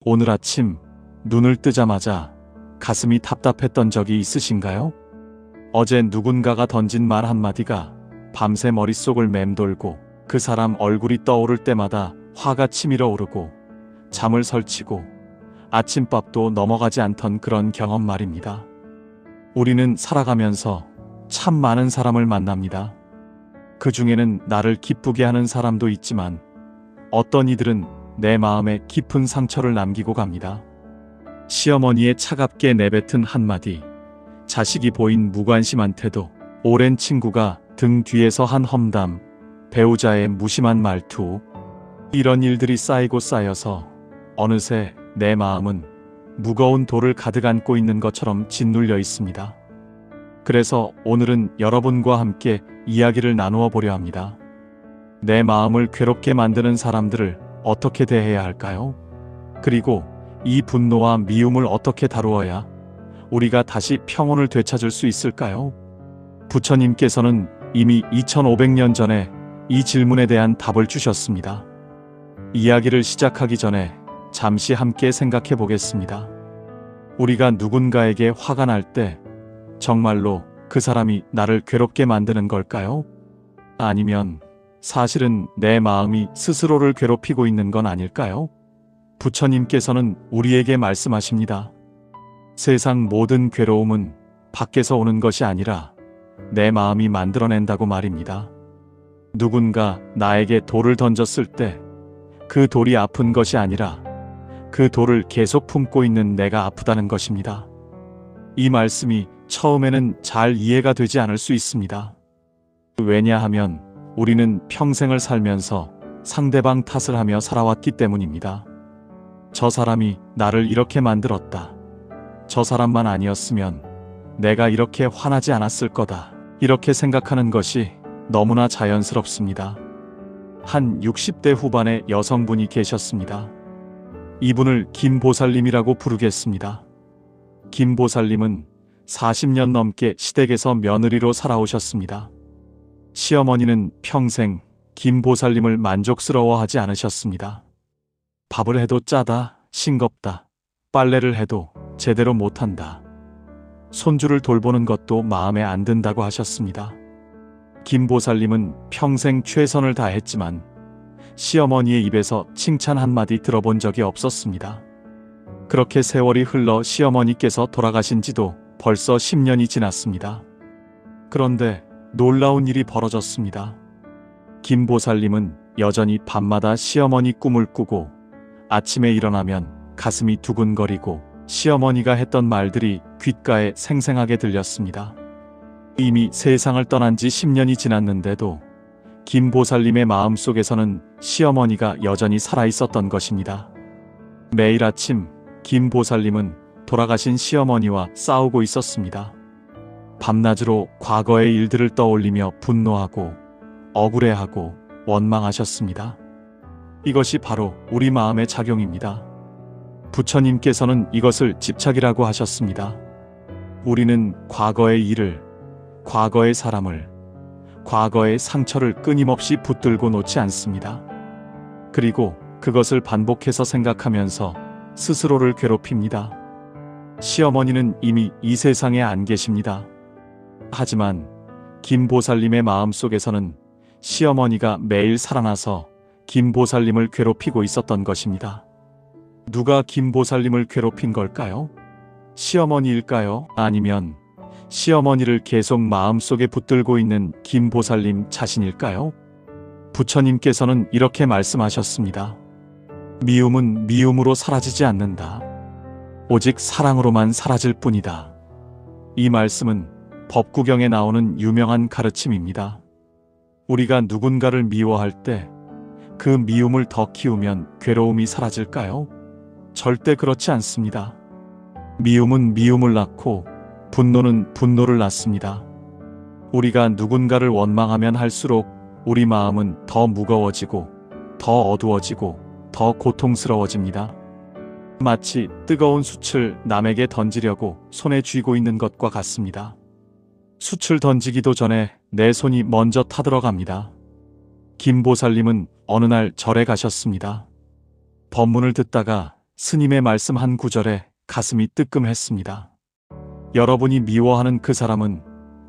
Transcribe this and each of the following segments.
오늘 아침 눈을 뜨자마자 가슴이 답답했던 적이 있으신가요? 어제 누군가가 던진 말 한마디가 밤새 머릿속을 맴돌고 그 사람 얼굴이 떠오를 때마다 화가 치밀어 오르고 잠을 설치고 아침밥도 넘어가지 않던 그런 경험 말입니다. 우리는 살아가면서 참 많은 사람을 만납니다. 그 중에는 나를 기쁘게 하는 사람도 있지만 어떤 이들은 내 마음에 깊은 상처를 남기고 갑니다. 시어머니의 차갑게 내뱉은 한마디, 자식이 보인 무관심한 태도, 오랜 친구가 등 뒤에서 한 험담, 배우자의 무심한 말투, 이런 일들이 쌓이고 쌓여서 어느새 내 마음은 무거운 돌을 가득 안고 있는 것처럼 짓눌려 있습니다. 그래서 오늘은 여러분과 함께 이야기를 나누어 보려 합니다. 내 마음을 괴롭게 만드는 사람들을 어떻게 대해야 할까요? 그리고 이 분노와 미움을 어떻게 다루어야 우리가 다시 평온을 되찾을 수 있을까요? 부처님께서는 이미 2500년 전에 이 질문에 대한 답을 주셨습니다. 이야기를 시작하기 전에 잠시 함께 생각해 보겠습니다. 우리가 누군가에게 화가 날 때 정말로 그 사람이 나를 괴롭게 만드는 걸까요? 아니면 사실은 내 마음이 스스로를 괴롭히고 있는 건 아닐까요? 부처님께서는 우리에게 말씀하십니다. 세상 모든 괴로움은 밖에서 오는 것이 아니라 내 마음이 만들어낸다고 말입니다. 누군가 나에게 돌을 던졌을 때 그 돌이 아픈 것이 아니라 그 돌을 계속 품고 있는 내가 아프다는 것입니다. 이 말씀이 처음에는 잘 이해가 되지 않을 수 있습니다. 왜냐하면 우리는 평생을 살면서 상대방 탓을 하며 살아왔기 때문입니다. 저 사람이 나를 이렇게 만들었다. 저 사람만 아니었으면 내가 이렇게 화나지 않았을 거다. 이렇게 생각하는 것이 너무나 자연스럽습니다. 한 60대 후반의 여성분이 계셨습니다. 이분을 김보살님이라고 부르겠습니다. 김보살님은 40년 넘게 시댁에서 며느리로 살아오셨습니다. 시어머니는 평생 김보살님을 만족스러워하지 않으셨습니다. 밥을 해도 짜다, 싱겁다, 빨래를 해도 제대로 못한다, 손주를 돌보는 것도 마음에 안 든다고 하셨습니다. 김보살님은 평생 최선을 다했지만 시어머니의 입에서 칭찬 한마디 들어본 적이 없었습니다. 그렇게 세월이 흘러 시어머니께서 돌아가신 지도 벌써 10년이 지났습니다. 그런데 놀라운 일이 벌어졌습니다. 김보살님은 여전히 밤마다 시어머니 꿈을 꾸고 아침에 일어나면 가슴이 두근거리고 시어머니가 했던 말들이 귓가에 생생하게 들렸습니다. 이미 세상을 떠난 지 10년이 지났는데도 김보살님의 마음속에서는 시어머니가 여전히 살아있었던 것입니다. 매일 아침 김보살님은 돌아가신 시어머니와 싸우고 있었습니다. 밤낮으로 과거의 일들을 떠올리며 분노하고 억울해하고 원망하셨습니다. 이것이 바로 우리 마음의 작용입니다. 부처님께서는 이것을 집착이라고 하셨습니다. 우리는 과거의 일을, 과거의 사람을, 과거의 상처를 끊임없이 붙들고 놓지 않습니다. 그리고 그것을 반복해서 생각하면서 스스로를 괴롭힙니다. 시어머니는 이미 이 세상에 안 계십니다. 하지만 김보살님의 마음속에서는 시어머니가 매일 살아나서 김보살님을 괴롭히고 있었던 것입니다. 누가 김보살님을 괴롭힌 걸까요? 시어머니일까요? 아니면 시어머니를 계속 마음속에 붙들고 있는 김보살님 자신일까요? 부처님께서는 이렇게 말씀하셨습니다. 미움은 미움으로 사라지지 않는다. 오직 사랑으로만 사라질 뿐이다. 이 말씀은 법구경에 나오는 유명한 가르침입니다. 우리가 누군가를 미워할 때 그 미움을 더 키우면 괴로움이 사라질까요? 절대 그렇지 않습니다. 미움은 미움을 낳고 분노는 분노를 낳습니다. 우리가 누군가를 원망하면 할수록 우리 마음은 더 무거워지고 더 어두워지고 더 고통스러워집니다. 마치 뜨거운 숯을 남에게 던지려고 손에 쥐고 있는 것과 같습니다. 숯을 던지기도 전에 내 손이 먼저 타들어갑니다. 김보살님은 어느 날 절에 가셨습니다. 법문을 듣다가 스님의 말씀 한 구절에 가슴이 뜨끔했습니다. 여러분이 미워하는 그 사람은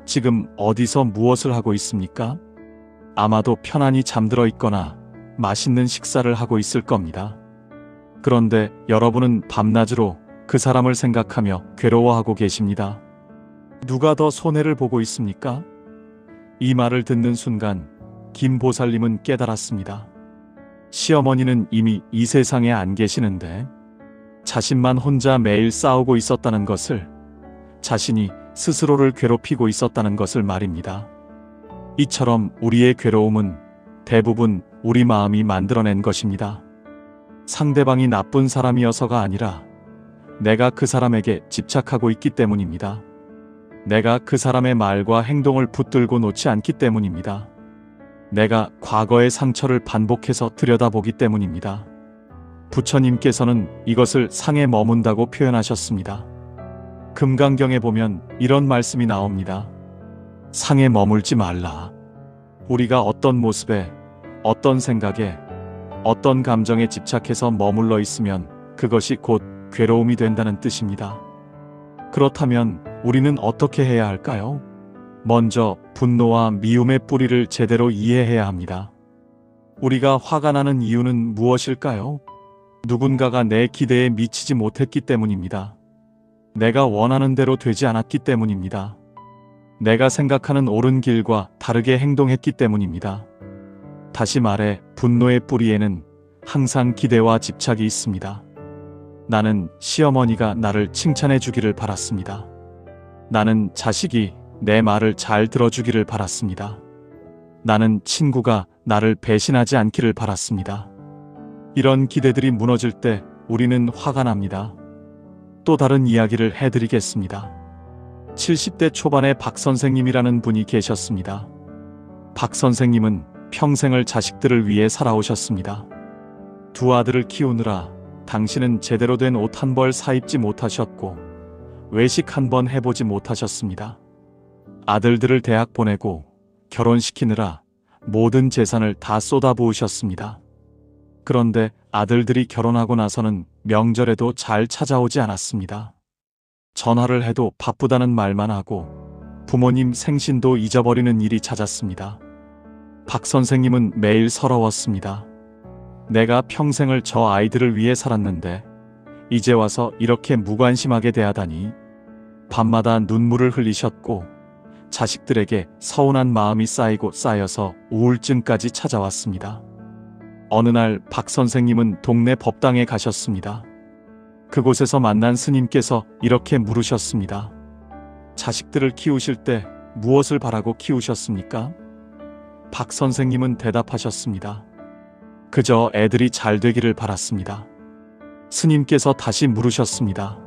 지금 어디서 무엇을 하고 있습니까? 아마도 편안히 잠들어 있거나 맛있는 식사를 하고 있을 겁니다. 그런데 여러분은 밤낮으로 그 사람을 생각하며 괴로워하고 계십니다. 누가 더 손해를 보고 있습니까? 이 말을 듣는 순간 김 보살님은 깨달았습니다. 시어머니는 이미 이 세상에 안 계시는데 자신만 혼자 매일 싸우고 있었다는 것을, 자신이 스스로를 괴롭히고 있었다는 것을 말입니다. 이처럼 우리의 괴로움은 대부분 우리 마음이 만들어낸 것입니다. 상대방이 나쁜 사람이어서가 아니라 내가 그 사람에게 집착하고 있기 때문입니다. 내가 그 사람의 말과 행동을 붙들고 놓지 않기 때문입니다. 내가 과거의 상처를 반복해서 들여다보기 때문입니다. 부처님께서는 이것을 상에 머문다고 표현하셨습니다. 금강경에 보면 이런 말씀이 나옵니다. 상에 머물지 말라. 우리가 어떤 모습에, 어떤 생각에, 어떤 감정에 집착해서 머물러 있으면 그것이 곧 괴로움이 된다는 뜻입니다. 그렇다면 우리는 어떻게 해야 할까요? 먼저 분노와 미움의 뿌리를 제대로 이해해야 합니다. 우리가 화가 나는 이유는 무엇일까요? 누군가가 내 기대에 미치지 못했기 때문입니다. 내가 원하는 대로 되지 않았기 때문입니다. 내가 생각하는 옳은 길과 다르게 행동했기 때문입니다. 다시 말해 분노의 뿌리에는 항상 기대와 집착이 있습니다. 나는 시어머니가 나를 칭찬해 주기를 바랐습니다. 나는 자식이 내 말을 잘 들어주기를 바랐습니다. 나는 친구가 나를 배신하지 않기를 바랐습니다. 이런 기대들이 무너질 때 우리는 화가 납니다. 또 다른 이야기를 해드리겠습니다. 70대 초반의 박 선생님이라는 분이 계셨습니다. 박 선생님은 평생을 자식들을 위해 살아오셨습니다. 두 아들을 키우느라 당신은 제대로 된 옷 한 벌 사입지 못하셨고 외식 한 번 해보지 못하셨습니다. 아들들을 대학 보내고 결혼시키느라 모든 재산을 다 쏟아부으셨습니다. 그런데 아들들이 결혼하고 나서는 명절에도 잘 찾아오지 않았습니다. 전화를 해도 바쁘다는 말만 하고 부모님 생신도 잊어버리는 일이 잦았습니다. 박 선생님은 매일 서러웠습니다. 내가 평생을 저 아이들을 위해 살았는데 이제 와서 이렇게 무관심하게 대하다니. 밤마다 눈물을 흘리셨고 자식들에게 서운한 마음이 쌓이고 쌓여서 우울증까지 찾아왔습니다. 어느 날 박 선생님은 동네 법당에 가셨습니다. 그곳에서 만난 스님께서 이렇게 물으셨습니다. 자식들을 키우실 때 무엇을 바라고 키우셨습니까? 박 선생님은 대답하셨습니다. 그저 애들이 잘 되기를 바랐습니다. 스님께서 다시 물으셨습니다.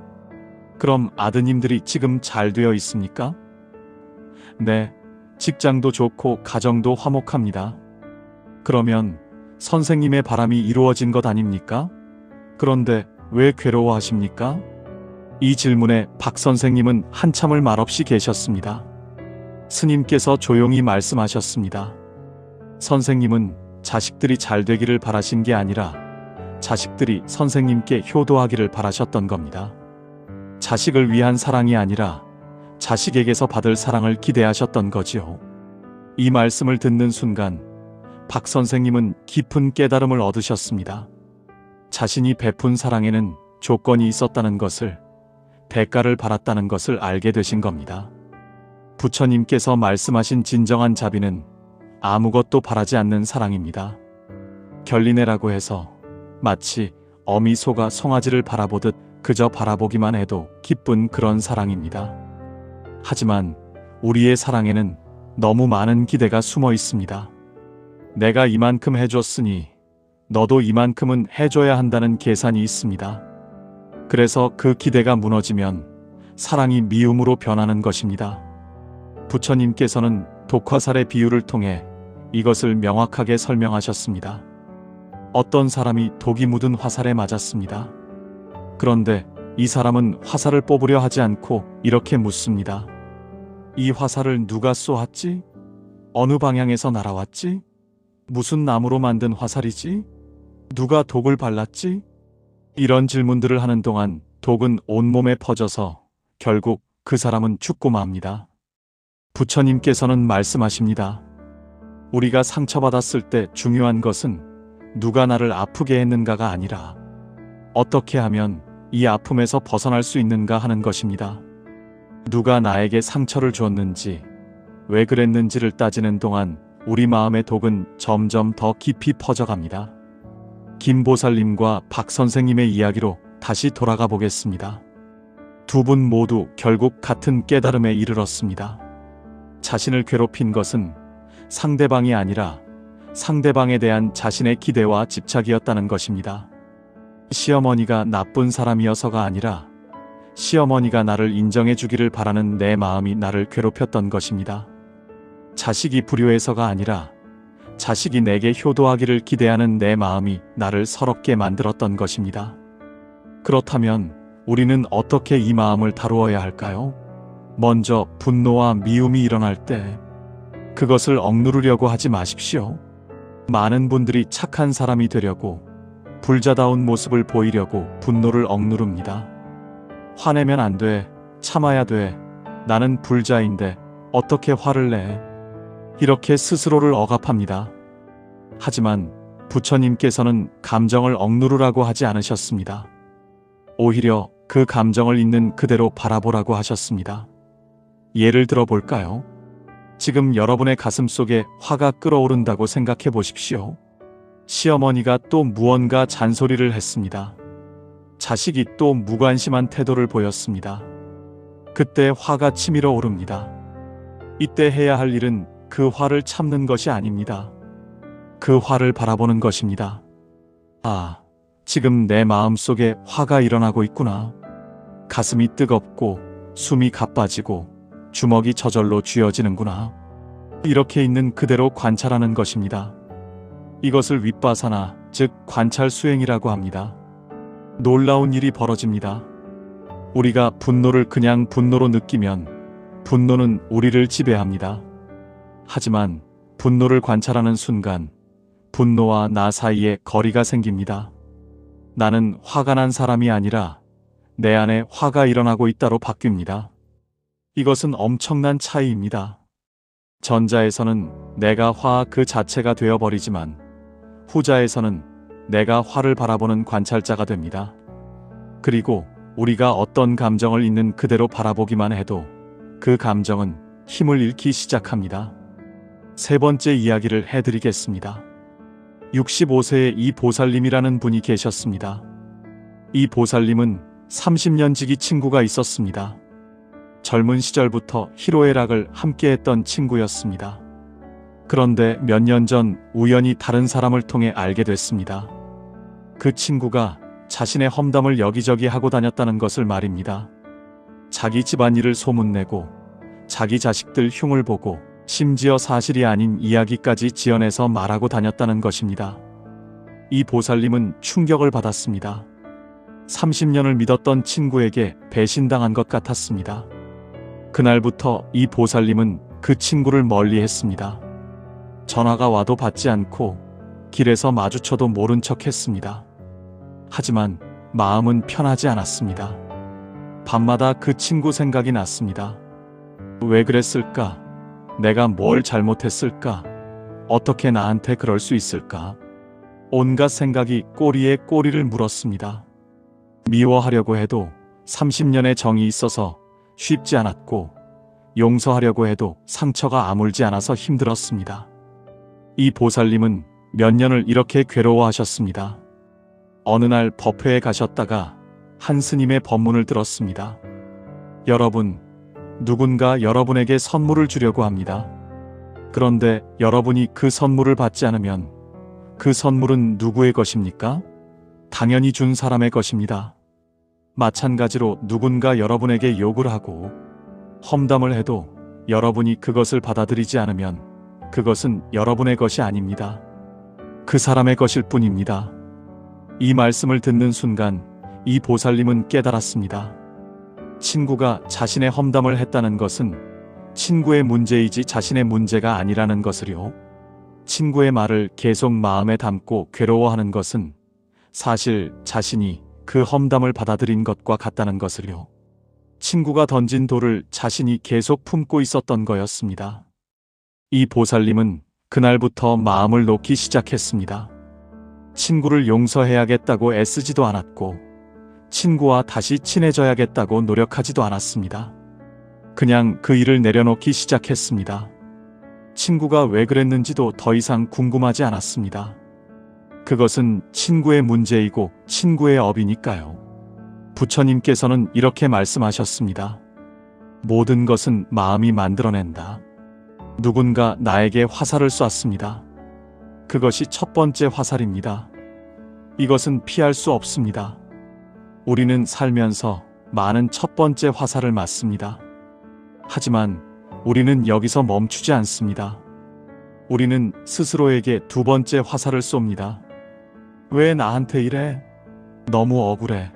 그럼 아드님들이 지금 잘 되어 있습니까? 네, 직장도 좋고 가정도 화목합니다. 그러면 선생님의 바람이 이루어진 것 아닙니까? 그런데 왜 괴로워하십니까? 이 질문에 박 선생님은 한참을 말없이 계셨습니다. 스님께서 조용히 말씀하셨습니다. 선생님은 자식들이 잘 되기를 바라신 게 아니라 자식들이 선생님께 효도하기를 바라셨던 겁니다. 자식을 위한 사랑이 아니라 자식에게서 받을 사랑을 기대하셨던 거지요. 이 말씀을 듣는 순간 박 선생님은 깊은 깨달음을 얻으셨습니다. 자신이 베푼 사랑에는 조건이 있었다는 것을, 대가를 받았다는 것을 알게 되신 겁니다. 부처님께서 말씀하신 진정한 자비는 아무것도 바라지 않는 사랑입니다. 결리내라고 해서 마치 어미 소가 송아지를 바라보듯 그저 바라보기만 해도 기쁜 그런 사랑입니다. 하지만 우리의 사랑에는 너무 많은 기대가 숨어 있습니다. 내가 이만큼 해줬으니 너도 이만큼은 해줘야 한다는 계산이 있습니다. 그래서 그 기대가 무너지면 사랑이 미움으로 변하는 것입니다. 부처님께서는 독화살의 비유를 통해 이것을 명확하게 설명하셨습니다. 어떤 사람이 독이 묻은 화살에 맞았습니다. 그런데 이 사람은 화살을 뽑으려 하지 않고 이렇게 묻습니다. 이 화살을 누가 쏘았지? 어느 방향에서 날아왔지? 무슨 나무로 만든 화살이지? 누가 독을 발랐지? 이런 질문들을 하는 동안 독은 온몸에 퍼져서 결국 그 사람은 죽고 맙니다. 부처님께서는 말씀하십니다. 우리가 상처받았을 때 중요한 것은 누가 나를 아프게 했는가가 아니라 어떻게 하면 이 아픔에서 벗어날 수 있는가 하는 것입니다. 누가 나에게 상처를 줬는지, 왜 그랬는지를 따지는 동안 우리 마음의 독은 점점 더 깊이 퍼져갑니다. 김 보살님과 박 선생님의 이야기로 다시 돌아가 보겠습니다. 두 분 모두 결국 같은 깨달음에 이르렀습니다. 자신을 괴롭힌 것은 상대방이 아니라 상대방에 대한 자신의 기대와 집착이었다는 것입니다. 시어머니가 나쁜 사람이어서가 아니라 시어머니가 나를 인정해 주기를 바라는 내 마음이 나를 괴롭혔던 것입니다. 자식이 불효해서가 아니라 자식이 내게 효도하기를 기대하는 내 마음이 나를 서럽게 만들었던 것입니다. 그렇다면 우리는 어떻게 이 마음을 다루어야 할까요? 먼저 분노와 미움이 일어날 때 그것을 억누르려고 하지 마십시오. 많은 분들이 착한 사람이 되려고 불자다운 모습을 보이려고 분노를 억누릅니다. 화내면 안 돼. 참아야 돼. 나는 불자인데 어떻게 화를 내? 이렇게 스스로를 억압합니다. 하지만 부처님께서는 감정을 억누르라고 하지 않으셨습니다. 오히려 그 감정을 있는 그대로 바라보라고 하셨습니다. 예를 들어 볼까요? 지금 여러분의 가슴 속에 화가 끓어오른다고 생각해 보십시오. 시어머니가 또 무언가 잔소리를 했습니다. 자식이 또 무관심한 태도를 보였습니다. 그때 화가 치밀어 오릅니다. 이때 해야 할 일은 그 화를 참는 것이 아닙니다. 그 화를 바라보는 것입니다. 아, 지금 내 마음 속에 화가 일어나고 있구나. 가슴이 뜨겁고 숨이 가빠지고 주먹이 저절로 쥐어지는구나. 이렇게 있는 그대로 관찰하는 것입니다. 이것을 윗바사나, 즉 관찰 수행이라고 합니다. 놀라운 일이 벌어집니다. 우리가 분노를 그냥 분노로 느끼면 분노는 우리를 지배합니다. 하지만 분노를 관찰하는 순간 분노와 나 사이에 거리가 생깁니다. 나는 화가 난 사람이 아니라 내 안에 화가 일어나고 있다로 바뀝니다. 이것은 엄청난 차이입니다. 전자에서는 내가 화 그 자체가 되어버리지만 후자에서는 내가 화를 바라보는 관찰자가 됩니다. 그리고 우리가 어떤 감정을 있는 그대로 바라보기만 해도 그 감정은 힘을 잃기 시작합니다. 세 번째 이야기를 해드리겠습니다. 65세의 이 보살님이라는 분이 계셨습니다. 이 보살님은 30년 지기 친구가 있었습니다. 젊은 시절부터 희로애락을 함께했던 친구였습니다. 그런데 몇 년 전 우연히 다른 사람을 통해 알게 됐습니다. 그 친구가 자신의 험담을 여기저기 하고 다녔다는 것을 말입니다. 자기 집안일을 소문내고 자기 자식들 흉을 보고 심지어 사실이 아닌 이야기까지 지어내서 말하고 다녔다는 것입니다. 이 보살님은 충격을 받았습니다. 30년을 믿었던 친구에게 배신당한 것 같았습니다. 그날부터 이 보살님은 그 친구를 멀리했습니다. 전화가 와도 받지 않고 길에서 마주쳐도 모른 척 했습니다. 하지만 마음은 편하지 않았습니다. 밤마다 그 친구 생각이 났습니다. 왜 그랬을까? 내가 뭘 잘못했을까? 어떻게 나한테 그럴 수 있을까? 온갖 생각이 꼬리에 꼬리를 물었습니다. 미워하려고 해도 30년의 정이 있어서 쉽지 않았고 용서하려고 해도 상처가 아물지 않아서 힘들었습니다. 이 보살님은 몇 년을 이렇게 괴로워하셨습니다. 어느 날 법회에 가셨다가 한 스님의 법문을 들었습니다. 여러분, 누군가 여러분에게 선물을 주려고 합니다. 그런데 여러분이 그 선물을 받지 않으면 그 선물은 누구의 것입니까? 당연히 준 사람의 것입니다. 마찬가지로 누군가 여러분에게 욕을 하고 험담을 해도 여러분이 그것을 받아들이지 않으면 그것은 여러분의 것이 아닙니다. 그 사람의 것일 뿐입니다. 이 말씀을 듣는 순간 이 보살님은 깨달았습니다. 친구가 자신의 험담을 했다는 것은 친구의 문제이지 자신의 문제가 아니라는 것을요. 친구의 말을 계속 마음에 담고 괴로워하는 것은 사실 자신이 그 험담을 받아들인 것과 같다는 것을요. 친구가 던진 돌을 자신이 계속 품고 있었던 거였습니다. 이 보살님은 그날부터 마음을 놓기 시작했습니다. 친구를 용서해야겠다고 애쓰지도 않았고, 친구와 다시 친해져야겠다고 노력하지도 않았습니다. 그냥 그 일을 내려놓기 시작했습니다. 친구가 왜 그랬는지도 더 이상 궁금하지 않았습니다. 그것은 친구의 문제이고 친구의 업이니까요. 부처님께서는 이렇게 말씀하셨습니다. 모든 것은 마음이 만들어낸다. 누군가 나에게 화살을 쐈습니다. 그것이 첫 번째 화살입니다. 이것은 피할 수 없습니다. 우리는 살면서 많은 첫 번째 화살을 맞습니다. 하지만 우리는 여기서 멈추지 않습니다. 우리는 스스로에게 두 번째 화살을 쏩니다. 왜 나한테 이래? 너무 억울해.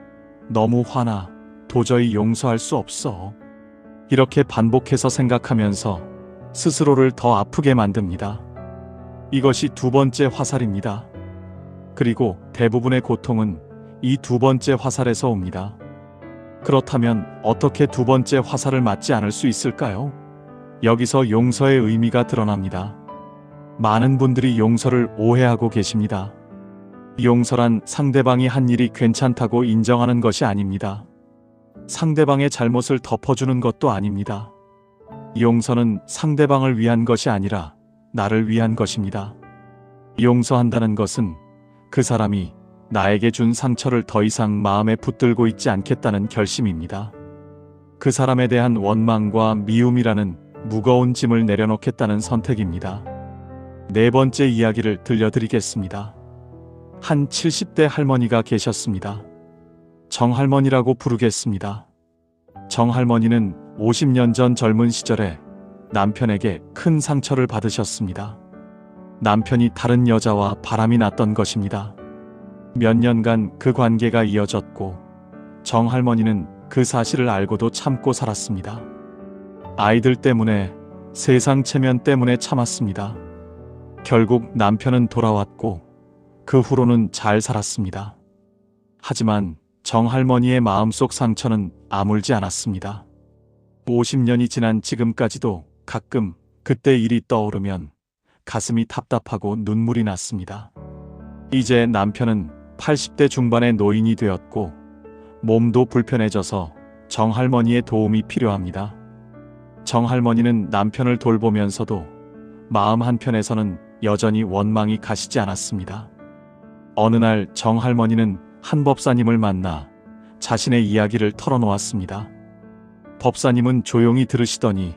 너무 화나. 도저히 용서할 수 없어. 이렇게 반복해서 생각하면서 스스로를 더 아프게 만듭니다. 이것이 두 번째 화살입니다. 그리고 대부분의 고통은 이 두 번째 화살에서 옵니다. 그렇다면 어떻게 두 번째 화살을 맞지 않을 수 있을까요? 여기서 용서의 의미가 드러납니다. 많은 분들이 용서를 오해하고 계십니다. 용서란 상대방이 한 일이 괜찮다고 인정하는 것이 아닙니다. 상대방의 잘못을 덮어주는 것도 아닙니다. 용서는 상대방을 위한 것이 아니라 나를 위한 것입니다. 용서한다는 것은 그 사람이 나에게 준 상처를 더 이상 마음에 붙들고 있지 않겠다는 결심입니다. 그 사람에 대한 원망과 미움이라는 무거운 짐을 내려놓겠다는 선택입니다. 네 번째 이야기를 들려드리겠습니다. 한 70대 할머니가 계셨습니다. 정할머니라고 부르겠습니다. 정할머니는 50년 전 젊은 시절에 남편에게 큰 상처를 받으셨습니다. 남편이 다른 여자와 바람이 났던 것입니다. 몇 년간 그 관계가 이어졌고 정할머니는 그 사실을 알고도 참고 살았습니다. 아이들 때문에, 세상 체면 때문에 참았습니다. 결국 남편은 돌아왔고 그 후로는 잘 살았습니다. 하지만 정할머니의 마음속 상처는 아물지 않았습니다. 50년이 지난 지금까지도 가끔 그때 일이 떠오르면 가슴이 답답하고 눈물이 났습니다. 이제 남편은 80대 중반의 노인이 되었고 몸도 불편해져서 정할머니의 도움이 필요합니다. 정할머니는 남편을 돌보면서도 마음 한편에서는 여전히 원망이 가시지 않았습니다. 어느 날 정할머니는 한 법사님을 만나 자신의 이야기를 털어놓았습니다. 법사님은 조용히 들으시더니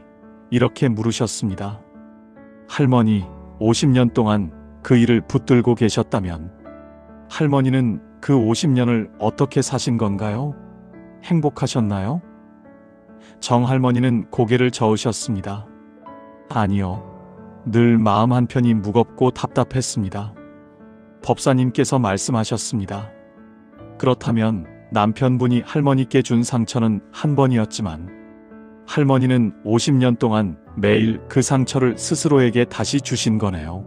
이렇게 물으셨습니다. 할머니, 50년 동안 그 일을 붙들고 계셨다면 할머니는 그 50년을 어떻게 사신 건가요? 행복하셨나요? 정할머니는 고개를 저으셨습니다. 아니요. 늘 마음 한편이 무겁고 답답했습니다. 법사님께서 말씀하셨습니다. 그렇다면 남편분이 할머니께 준 상처는 한 번이었지만 할머니는 50년 동안 매일 그 상처를 스스로에게 다시 주신 거네요.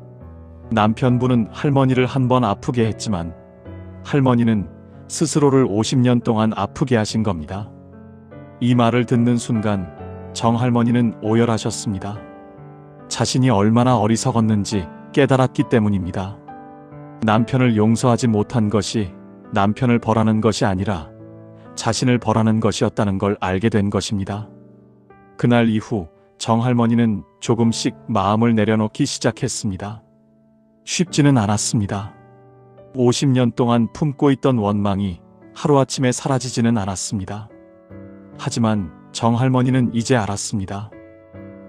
남편분은 할머니를 한 번 아프게 했지만 할머니는 스스로를 50년 동안 아프게 하신 겁니다. 이 말을 듣는 순간 정할머니는 오열하셨습니다. 자신이 얼마나 어리석었는지 깨달았기 때문입니다. 남편을 용서하지 못한 것이 남편을 벌하는 것이 아니라 자신을 벌하는 것이었다는 걸 알게 된 것입니다. 그날 이후 정할머니는 조금씩 마음을 내려놓기 시작했습니다. 쉽지는 않았습니다. 50년 동안 품고 있던 원망이 하루아침에 사라지지는 않았습니다. 하지만 정할머니는 이제 알았습니다.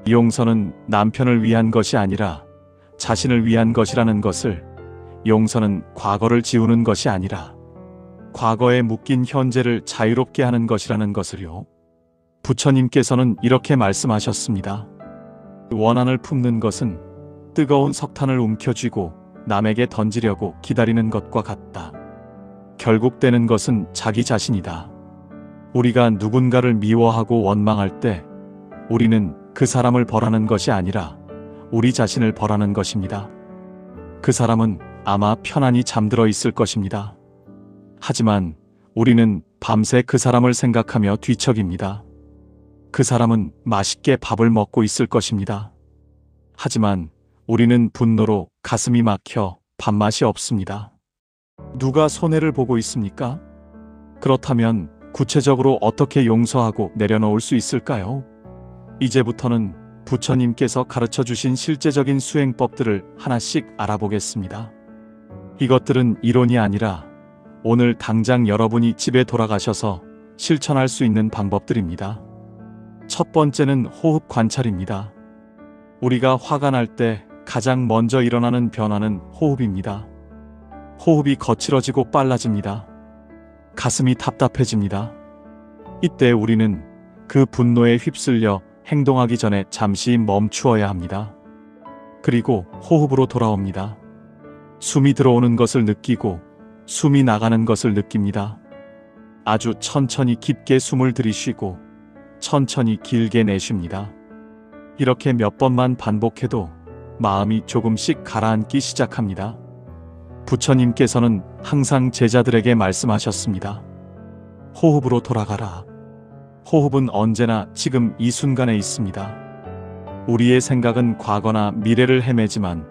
용서는 남편을 위한 것이 아니라 자신을 위한 것이라는 것을, 용서는 과거를 지우는 것이 아니라 과거에 묶인 현재를 자유롭게 하는 것이라는 것을요. 부처님께서는 이렇게 말씀하셨습니다. 원한을 품는 것은 뜨거운 석탄을 움켜쥐고 남에게 던지려고 기다리는 것과 같다. 결국 되는 것은 자기 자신이다. 우리가 누군가를 미워하고 원망할 때 우리는 그 사람을 벌하는 것이 아니라 우리 자신을 벌하는 것입니다. 그 사람은 아마 편안히 잠들어 있을 것입니다. 하지만 우리는 밤새 그 사람을 생각하며 뒤척입니다. 그 사람은 맛있게 밥을 먹고 있을 것입니다. 하지만 우리는 분노로 가슴이 막혀 밥맛이 없습니다. 누가 손해를 보고 있습니까? 그렇다면 구체적으로 어떻게 용서하고 내려놓을 수 있을까요? 이제부터는 부처님께서 가르쳐 주신 실제적인 수행법들을 하나씩 알아보겠습니다. 이것들은 이론이 아니라 오늘 당장 여러분이 집에 돌아가셔서 실천할 수 있는 방법들입니다. 첫 번째는 호흡 관찰입니다. 우리가 화가 날 때 가장 먼저 일어나는 변화는 호흡입니다. 호흡이 거칠어지고 빨라집니다. 가슴이 답답해집니다. 이때 우리는 그 분노에 휩쓸려 행동하기 전에 잠시 멈추어야 합니다. 그리고 호흡으로 돌아옵니다. 숨이 들어오는 것을 느끼고 숨이 나가는 것을 느낍니다. 아주 천천히 깊게 숨을 들이쉬고 천천히 길게 내쉽니다. 이렇게 몇 번만 반복해도 마음이 조금씩 가라앉기 시작합니다. 부처님께서는 항상 제자들에게 말씀하셨습니다. 호흡으로 돌아가라. 호흡은 언제나 지금 이 순간에 있습니다. 우리의 생각은 과거나 미래를 헤매지만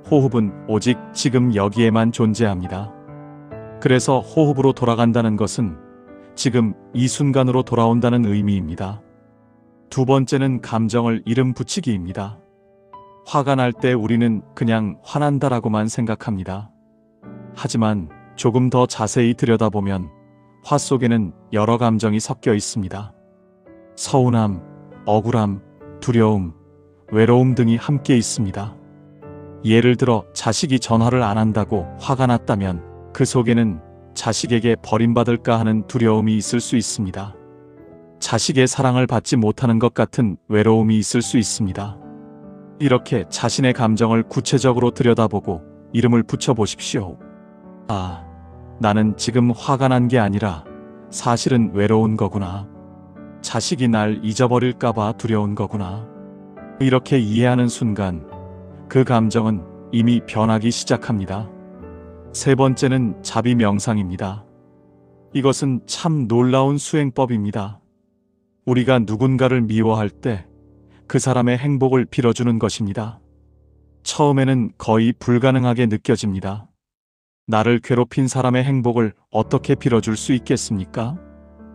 호흡은 오직 지금 여기에만 존재합니다. 그래서 호흡으로 돌아간다는 것은 지금 이 순간으로 돌아온다는 의미입니다. 두 번째는 감정을 이름 붙이기입니다. 화가 날 때 우리는 그냥 화난다라고만 생각합니다. 하지만 조금 더 자세히 들여다보면 화 속에는 여러 감정이 섞여 있습니다. 서운함, 억울함, 두려움, 외로움 등이 함께 있습니다. 예를 들어 자식이 전화를 안 한다고 화가 났다면 그 속에는 자식에게 버림받을까 하는 두려움이 있을 수 있습니다. 자식의 사랑을 받지 못하는 것 같은 외로움이 있을 수 있습니다. 이렇게 자신의 감정을 구체적으로 들여다보고 이름을 붙여보십시오. 아, 나는 지금 화가 난 게 아니라 사실은 외로운 거구나. 자식이 날 잊어버릴까봐 두려운 거구나. 이렇게 이해하는 순간 그 감정은 이미 변하기 시작합니다. 세 번째는 자비 명상입니다. 이것은 참 놀라운 수행법입니다. 우리가 누군가를 미워할 때 그 사람의 행복을 빌어주는 것입니다. 처음에는 거의 불가능하게 느껴집니다. 나를 괴롭힌 사람의 행복을 어떻게 빌어줄 수 있겠습니까?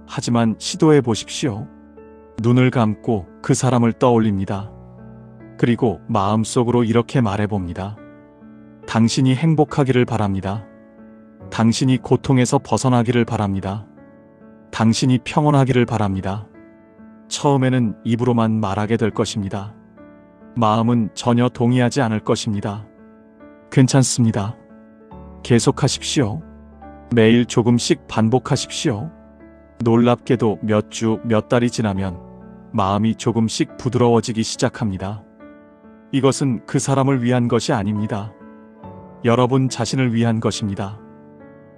하지만 시도해 보십시오. 눈을 감고 그 사람을 떠올립니다. 그리고 마음속으로 이렇게 말해봅니다. 당신이 행복하기를 바랍니다. 당신이 고통에서 벗어나기를 바랍니다. 당신이 평온하기를 바랍니다. 처음에는 입으로만 말하게 될 것입니다. 마음은 전혀 동의하지 않을 것입니다. 괜찮습니다. 계속하십시오. 매일 조금씩 반복하십시오. 놀랍게도 몇 주, 몇 달이 지나면 마음이 조금씩 부드러워지기 시작합니다. 이것은 그 사람을 위한 것이 아닙니다. 여러분 자신을 위한 것입니다.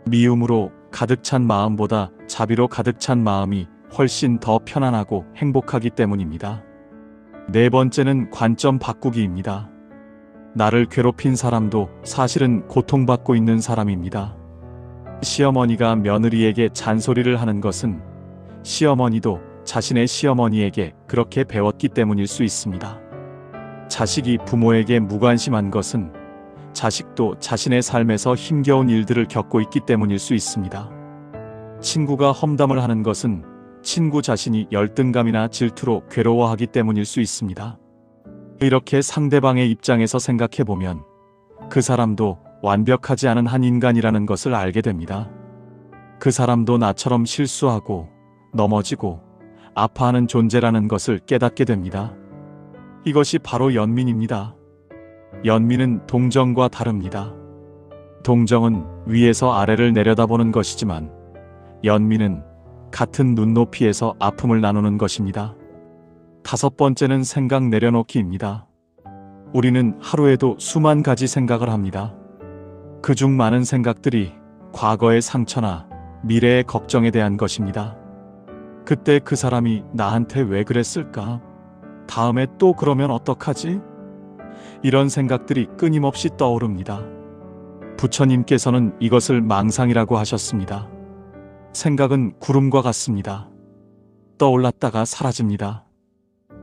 미움으로 가득 찬 마음보다 자비로 가득 찬 마음이 훨씬 더 편안하고 행복하기 때문입니다. 네 번째는 관점 바꾸기입니다. 나를 괴롭힌 사람도 사실은 고통받고 있는 사람입니다. 시어머니가 며느리에게 잔소리를 하는 것은 시어머니도 자신의 시어머니에게 그렇게 배웠기 때문일 수 있습니다. 자식이 부모에게 무관심한 것은 자식도 자신의 삶에서 힘겨운 일들을 겪고 있기 때문일 수 있습니다. 친구가 험담을 하는 것은 친구 자신이 열등감이나 질투로 괴로워하기 때문일 수 있습니다. 이렇게 상대방의 입장에서 생각해보면 그 사람도 완벽하지 않은 한 인간이라는 것을 알게 됩니다. 그 사람도 나처럼 실수하고 넘어지고 아파하는 존재라는 것을 깨닫게 됩니다. 이것이 바로 연민입니다. 연민은 동정과 다릅니다. 동정은 위에서 아래를 내려다보는 것이지만 연민은 같은 눈높이에서 아픔을 나누는 것입니다. 다섯 번째는 생각 내려놓기입니다. 우리는 하루에도 수만 가지 생각을 합니다. 그중 많은 생각들이 과거의 상처나 미래의 걱정에 대한 것입니다. 그때 그 사람이 나한테 왜 그랬을까? 다음에 또 그러면 어떡하지? 이런 생각들이 끊임없이 떠오릅니다. 부처님께서는 이것을 망상이라고 하셨습니다. 생각은 구름과 같습니다. 떠올랐다가 사라집니다.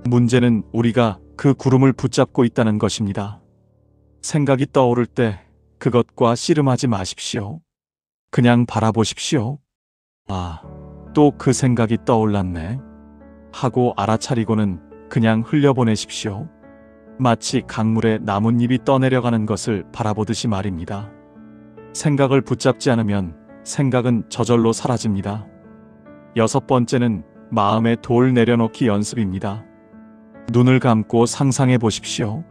문제는 우리가 그 구름을 붙잡고 있다는 것입니다. 생각이 떠오를 때 그것과 씨름하지 마십시오. 그냥 바라보십시오. 아, 또 그 생각이 떠올랐네. 하고 알아차리고는 그냥 흘려보내십시오. 마치 강물에 나뭇잎이 떠내려가는 것을 바라보듯이 말입니다. 생각을 붙잡지 않으면 생각은 저절로 사라집니다. 6번째는 마음에 돌 내려놓기 연습입니다. 눈을 감고 상상해 보십시오.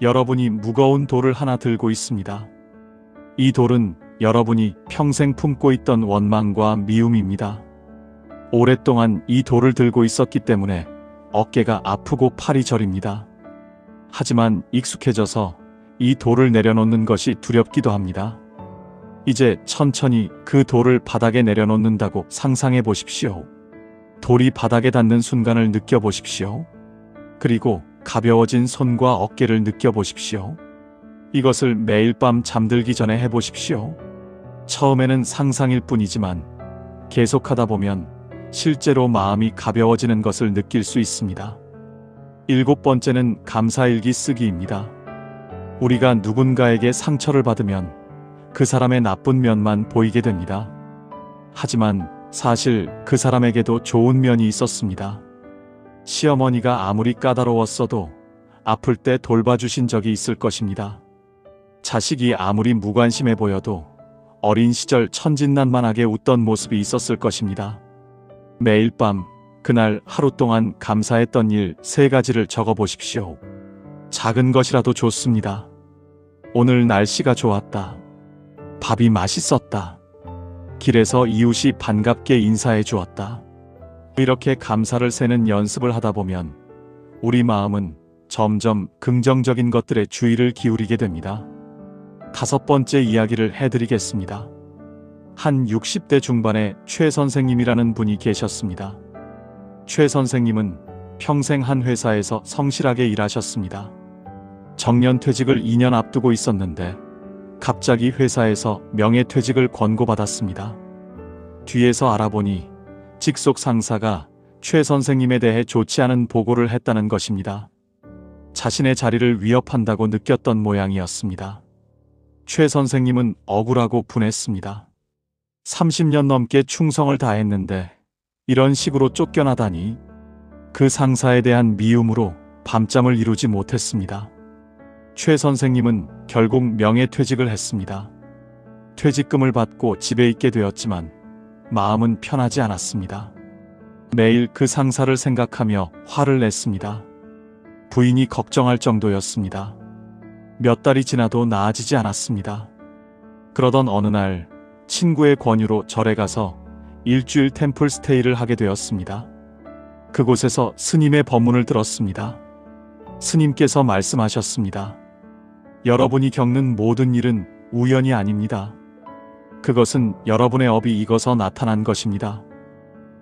여러분이 무거운 돌을 하나 들고 있습니다. 이 돌은 여러분이 평생 품고 있던 원망과 미움입니다. 오랫동안 이 돌을 들고 있었기 때문에 어깨가 아프고 팔이 저립니다. 하지만 익숙해져서 이 돌을 내려놓는 것이 두렵기도 합니다. 이제 천천히 그 돌을 바닥에 내려놓는다고 상상해 보십시오. 돌이 바닥에 닿는 순간을 느껴보십시오. 그리고 가벼워진 손과 어깨를 느껴보십시오. 이것을 매일 밤 잠들기 전에 해보십시오. 처음에는 상상일 뿐이지만 계속하다 보면 실제로 마음이 가벼워지는 것을 느낄 수 있습니다. 7번째는 감사일기 쓰기입니다. 우리가 누군가에게 상처를 받으면 그 사람의 나쁜 면만 보이게 됩니다. 하지만 사실 그 사람에게도 좋은 면이 있었습니다. 시어머니가 아무리 까다로웠어도 아플 때 돌봐주신 적이 있을 것입니다. 자식이 아무리 무관심해 보여도 어린 시절 천진난만하게 웃던 모습이 있었을 것입니다. 매일 밤 그날 하루 동안 감사했던 일 3가지를 적어보십시오. 작은 것이라도 좋습니다. 오늘 날씨가 좋았다. 밥이 맛있었다. 길에서 이웃이 반갑게 인사해 주었다. 이렇게 감사를 세는 연습을 하다 보면 우리 마음은 점점 긍정적인 것들에 주의를 기울이게 됩니다. 5번째 이야기를 해드리겠습니다. 한 60대 중반의 최 선생님이라는 분이 계셨습니다. 최 선생님은 평생 한 회사에서 성실하게 일하셨습니다. 정년퇴직을 2년 앞두고 있었는데 갑자기 회사에서 명예퇴직을 권고받았습니다. 뒤에서 알아보니 직속 상사가 최 선생님에 대해 좋지 않은 보고를 했다는 것입니다. 자신의 자리를 위협한다고 느꼈던 모양이었습니다. 최 선생님은 억울하고 분했습니다. 30년 넘게 충성을 다했는데 이런 식으로 쫓겨나다니. 그 상사에 대한 미움으로 밤잠을 이루지 못했습니다. 최 선생님은 결국 명예퇴직을 했습니다. 퇴직금을 받고 집에 있게 되었지만 마음은 편하지 않았습니다. 매일 그 상사를 생각하며 화를 냈습니다. 부인이 걱정할 정도였습니다. 몇 달이 지나도 나아지지 않았습니다. 그러던 어느 날 친구의 권유로 절에 가서 일주일 템플 스테이를 하게 되었습니다. 그곳에서 스님의 법문을 들었습니다. 스님께서 말씀하셨습니다. 여러분이 겪는 모든 일은 우연이 아닙니다. 그것은 여러분의 업이 익어서 나타난 것입니다.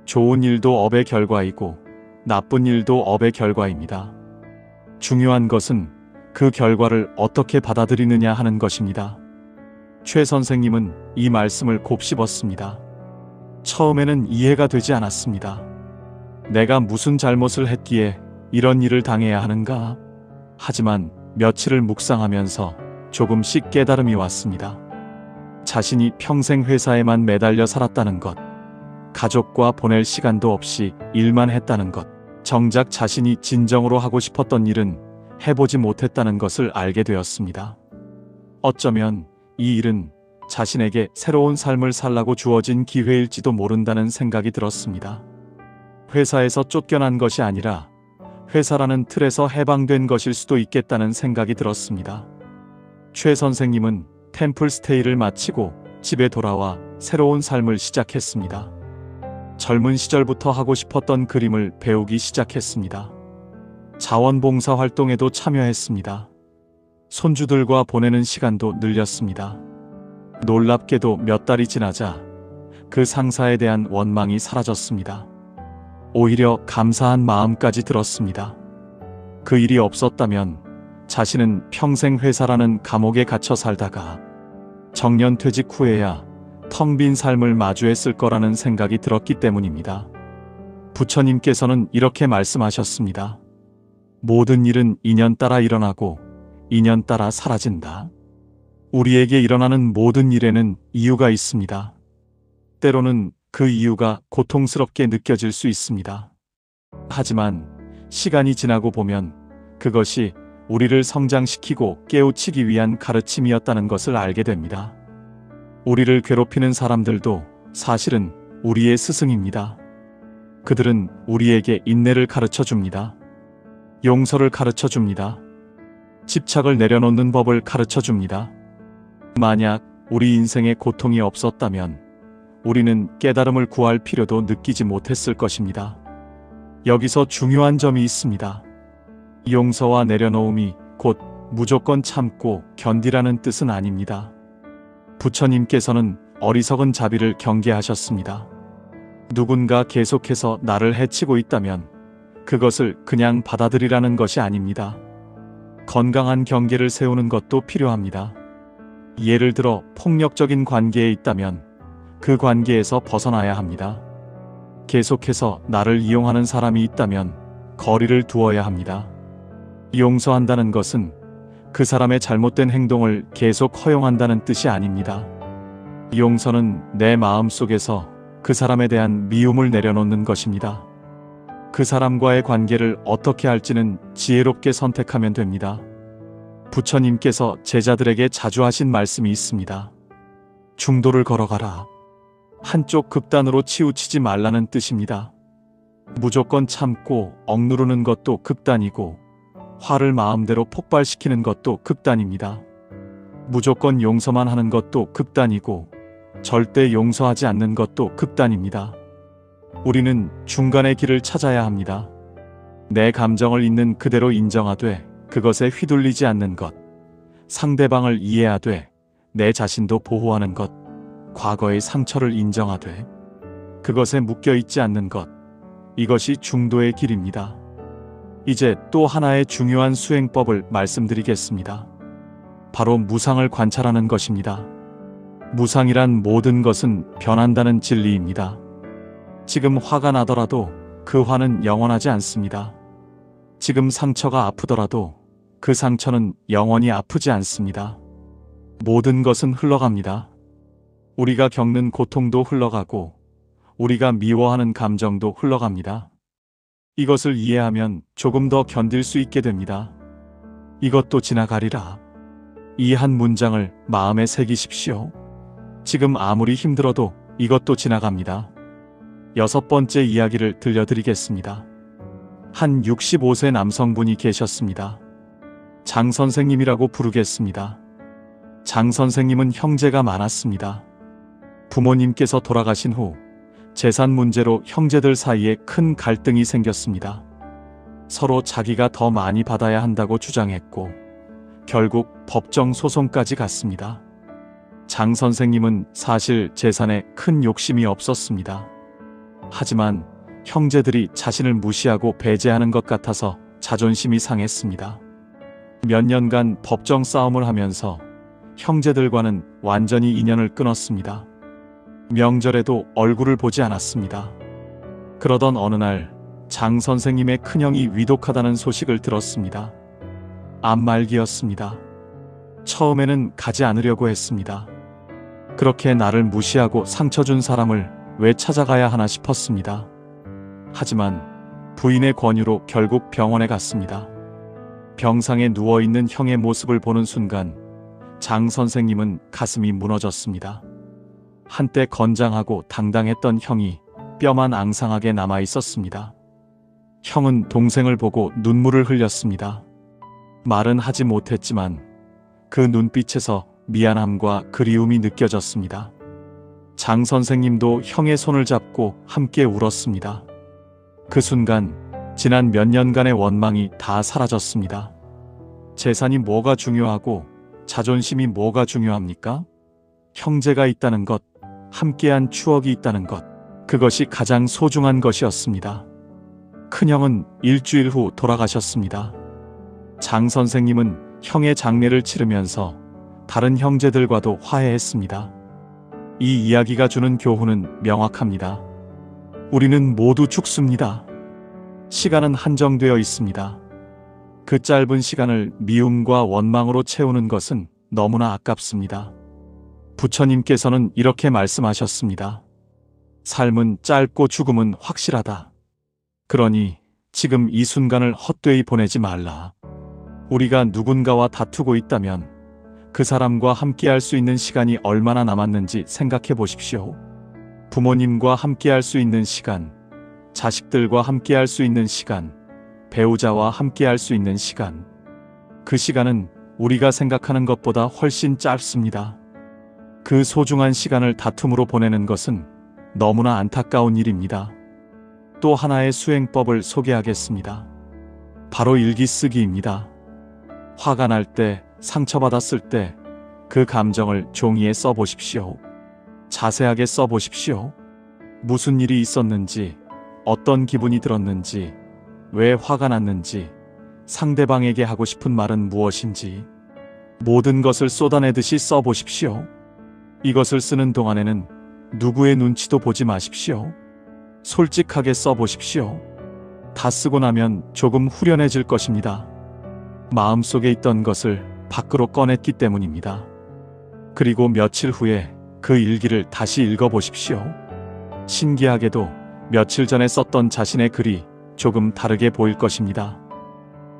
좋은 일도 업의 결과이고 나쁜 일도 업의 결과입니다. 중요한 것은 그 결과를 어떻게 받아들이느냐 하는 것입니다. 최 선생님은 이 말씀을 곱씹었습니다. 처음에는 이해가 되지 않았습니다. 내가 무슨 잘못을 했기에 이런 일을 당해야 하는가? 하지만 며칠을 묵상하면서 조금씩 깨달음이 왔습니다. 자신이 평생 회사에만 매달려 살았다는 것, 가족과 보낼 시간도 없이 일만 했다는 것, 정작 자신이 진정으로 하고 싶었던 일은 해보지 못했다는 것을 알게 되었습니다. 어쩌면 이 일은 자신에게 새로운 삶을 살라고 주어진 기회일지도 모른다는 생각이 들었습니다. 회사에서 쫓겨난 것이 아니라 회사라는 틀에서 해방된 것일 수도 있겠다는 생각이 들었습니다. 최 선생님은 템플 스테이를 마치고 집에 돌아와 새로운 삶을 시작했습니다. 젊은 시절부터 하고 싶었던 그림을 배우기 시작했습니다. 자원봉사 활동에도 참여했습니다. 손주들과 보내는 시간도 늘렸습니다. 놀랍게도 몇 달이 지나자 그 상사에 대한 원망이 사라졌습니다. 오히려 감사한 마음까지 들었습니다. 그 일이 없었다면 자신은 평생 회사라는 감옥에 갇혀 살다가 정년퇴직 후에야 텅 빈 삶을 마주했을 거라는 생각이 들었기 때문입니다. 부처님께서는 이렇게 말씀하셨습니다. 모든 일은 인연 따라 일어나고 인연 따라 사라진다. 우리에게 일어나는 모든 일에는 이유가 있습니다. 때로는 그 이유가 고통스럽게 느껴질 수 있습니다. 하지만 시간이 지나고 보면 그것이 우리를 성장시키고 깨우치기 위한 가르침이었다는 것을 알게 됩니다. 우리를 괴롭히는 사람들도 사실은 우리의 스승입니다. 그들은 우리에게 인내를 가르쳐 줍니다. 용서를 가르쳐 줍니다. 집착을 내려놓는 법을 가르쳐 줍니다. 만약 우리 인생에 고통이 없었다면 우리는 깨달음을 구할 필요도 느끼지 못했을 것입니다. 여기서 중요한 점이 있습니다. 용서와 내려놓음이 곧 무조건 참고 견디라는 뜻은 아닙니다. 부처님께서는 어리석은 자비를 경계하셨습니다. 누군가 계속해서 나를 해치고 있다면 그것을 그냥 받아들이라는 것이 아닙니다. 건강한 경계를 세우는 것도 필요합니다. 예를 들어 폭력적인 관계에 있다면 그 관계에서 벗어나야 합니다. 계속해서 나를 이용하는 사람이 있다면 거리를 두어야 합니다. 용서한다는 것은 그 사람의 잘못된 행동을 계속 허용한다는 뜻이 아닙니다. 용서는 내 마음 속에서 그 사람에 대한 미움을 내려놓는 것입니다. 그 사람과의 관계를 어떻게 할지는 지혜롭게 선택하면 됩니다. 부처님께서 제자들에게 자주 하신 말씀이 있습니다. 중도를 걸어가라. 한쪽 극단으로 치우치지 말라는 뜻입니다. 무조건 참고 억누르는 것도 극단이고 화를 마음대로 폭발시키는 것도 극단입니다. 무조건 용서만 하는 것도 극단이고 절대 용서하지 않는 것도 극단입니다. 우리는 중간의 길을 찾아야 합니다. 내 감정을 있는 그대로 인정하되 그것에 휘둘리지 않는 것, 상대방을 이해하되 내 자신도 보호하는 것, 과거의 상처를 인정하되 그것에 묶여있지 않는 것, 이것이 중도의 길입니다. 이제 또 하나의 중요한 수행법을 말씀드리겠습니다. 바로 무상을 관찰하는 것입니다. 무상이란 모든 것은 변한다는 진리입니다. 지금 화가 나더라도 그 화는 영원하지 않습니다. 지금 상처가 아프더라도 그 상처는 영원히 아프지 않습니다. 모든 것은 흘러갑니다. 우리가 겪는 고통도 흘러가고 우리가 미워하는 감정도 흘러갑니다. 이것을 이해하면 조금 더 견딜 수 있게 됩니다. 이것도 지나가리라. 이 한 문장을 마음에 새기십시오. 지금 아무리 힘들어도 이것도 지나갑니다. 6번째 이야기를 들려드리겠습니다. 한 65세 남성분이 계셨습니다. 장 선생님이라고 부르겠습니다. 장 선생님은 형제가 많았습니다. 부모님께서 돌아가신 후 재산 문제로 형제들 사이에 큰 갈등이 생겼습니다. 서로 자기가 더 많이 받아야 한다고 주장했고 결국 법정 소송까지 갔습니다. 장 선생님은 사실 재산에 큰 욕심이 없었습니다. 하지만 형제들이 자신을 무시하고 배제하는 것 같아서 자존심이 상했습니다. 몇 년간 법정 싸움을 하면서 형제들과는 완전히 인연을 끊었습니다. 명절에도 얼굴을 보지 않았습니다. 그러던 어느 날 장 선생님의 큰형이 위독하다는 소식을 들었습니다. 암말기였습니다. 처음에는 가지 않으려고 했습니다. 그렇게 나를 무시하고 상처 준 사람을 왜 찾아가야 하나 싶었습니다. 하지만 부인의 권유로 결국 병원에 갔습니다. 병상에 누워있는 형의 모습을 보는 순간 장 선생님은 가슴이 무너졌습니다. 한때 건장하고 당당했던 형이 뼈만 앙상하게 남아 있었습니다. 형은 동생을 보고 눈물을 흘렸습니다. 말은 하지 못했지만 그 눈빛에서 미안함과 그리움이 느껴졌습니다. 장 선생님도 형의 손을 잡고 함께 울었습니다. 그 순간 지난 몇 년간의 원망이 다 사라졌습니다. 재산이 뭐가 중요하고 자존심이 뭐가 중요합니까? 형제가 있다는 것, 함께한 추억이 있다는 것, 그것이 가장 소중한 것이었습니다. 큰형은 일주일 후 돌아가셨습니다. 장 선생님은 형의 장례를 치르면서 다른 형제들과도 화해했습니다. 이 이야기가 주는 교훈은 명확합니다. 우리는 모두 죽습니다. 시간은 한정되어 있습니다. 그 짧은 시간을 미움과 원망으로 채우는 것은 너무나 아깝습니다. 부처님께서는 이렇게 말씀하셨습니다. 삶은 짧고 죽음은 확실하다. 그러니 지금 이 순간을 헛되이 보내지 말라. 우리가 누군가와 다투고 있다면 그 사람과 함께할 수 있는 시간이 얼마나 남았는지 생각해 보십시오. 부모님과 함께할 수 있는 시간, 자식들과 함께할 수 있는 시간, 배우자와 함께할 수 있는 시간. 그 시간은 우리가 생각하는 것보다 훨씬 짧습니다. 그 소중한 시간을 다툼으로 보내는 것은 너무나 안타까운 일입니다. 또 하나의 수행법을 소개하겠습니다. 바로 일기 쓰기입니다. 화가 날 때, 상처받았을 때 그 감정을 종이에 써보십시오. 자세하게 써보십시오. 무슨 일이 있었는지, 어떤 기분이 들었는지, 왜 화가 났는지, 상대방에게 하고 싶은 말은 무엇인지 모든 것을 쏟아내듯이 써보십시오. 이것을 쓰는 동안에는 누구의 눈치도 보지 마십시오. 솔직하게 써보십시오. 다 쓰고 나면 조금 후련해질 것입니다. 마음속에 있던 것을 밖으로 꺼냈기 때문입니다. 그리고 며칠 후에 그 일기를 다시 읽어보십시오. 신기하게도 며칠 전에 썼던 자신의 글이 조금 다르게 보일 것입니다.